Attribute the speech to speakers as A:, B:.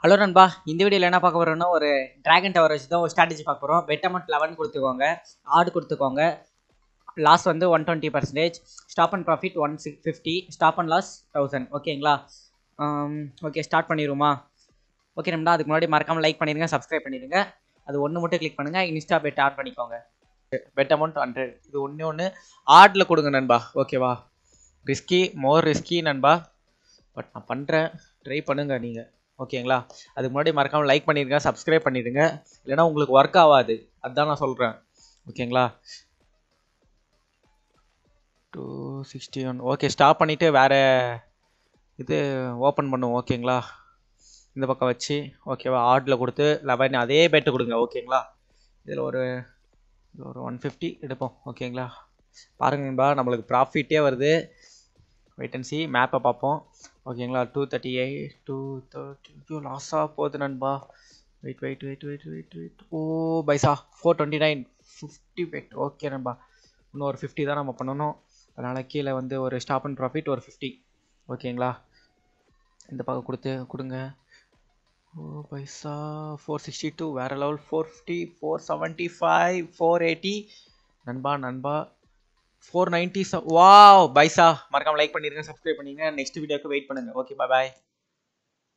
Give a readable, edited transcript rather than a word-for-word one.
A: Hello நண்பா, இந்த வீடியோவில் என்ன பார்க்க போகிறோன்னா ஒரு டிராகன் டவர் வச்சு தான் ஒரு ஸ்ட்ராட்டஜி பார்க்க போகிறோம். பெட் அமௌண்ட் 11 கொடுத்துக்கோங்க, ஆடு கொடுத்துக்கோங்க. லாஸ் வந்து 120%, stop and profit 150, stop and loss 1000. ஓகேங்களா? Okay, start பண்ணிடுவோமா? ஓகே நண்பா, அதுக்கு முன்னாடி மறக்காமல் லைக் பண்ணிடுங்க, சப்ஸ்கிரைப் பண்ணிடுங்க. அது ஒன்று மட்டும் கிளிக் பண்ணுங்கள், இன்ஸ்டா பெட் ஆட் பண்ணிக்கோங்க. பெட் அமௌண்ட் 100, இது ஒன்று ஆடில் கொடுங்க நண்பா. ஓகேவா? மோர் ரிஸ்கி நண்பா, பட் நான் பண்ணுறேன், ட்ரை பண்ணுங்க நீங்கள். ஓகேங்களா? அதுக்கு முன்னாடி மறக்காமல் லைக் பண்ணிடுங்க, சப்ஸ்கிரைப் பண்ணிடுங்க, இல்லைனா உங்களுக்கு ஒர்க் ஆகாது, அதுதான் நான் சொல்கிறேன். ஓகேங்களா? 261. ஓகே, ஸ்டாப் பண்ணிவிட்டு வேறு இது ஓப்பன் பண்ணுவோம். ஓகேங்களா? இந்த பக்கம் வச்சு ஓகேவா, ஆர்டில் கொடுத்து 11 அதே பெட்டு கொடுங்க. ஓகேங்களா? இதில் ஒரு 150 எடுப்போம். ஓகேங்களா? பாருங்க நண்பா, நம்மளுக்கு ப்ராஃபிட்டே வருது. வெயிட் அண்ட் சி, மேப்பை பார்ப்போம். ஓகேங்களா? 238, 230 லாஸாக போகுது நண்பா. வெயிட். ஓ பைசா 429, 50 பெட். ஓகே நண்பா, இன்னும் ஒரு 50 தான் நம்ம பண்ணணும். அதனால் கீழே வந்து ஒரு ஸ்டாப் அண்ட் ப்ராஃபிட் ஒரு 50. ஓகேங்களா? இந்த பக்கம் கொடுங்க. ஓ பைசா 462, வேறு லெவல். 450, 475, 480 நண்பா 490. வாவ் பைசா, மறக்காம லைக் பண்ணிருங்க, சப்ஸ்கிரைப் பண்ணிருங்க. நெக்ஸ்ட் வீடியோக்கு வெயிட் பண்ணுங்க. ஓகே, பாய்.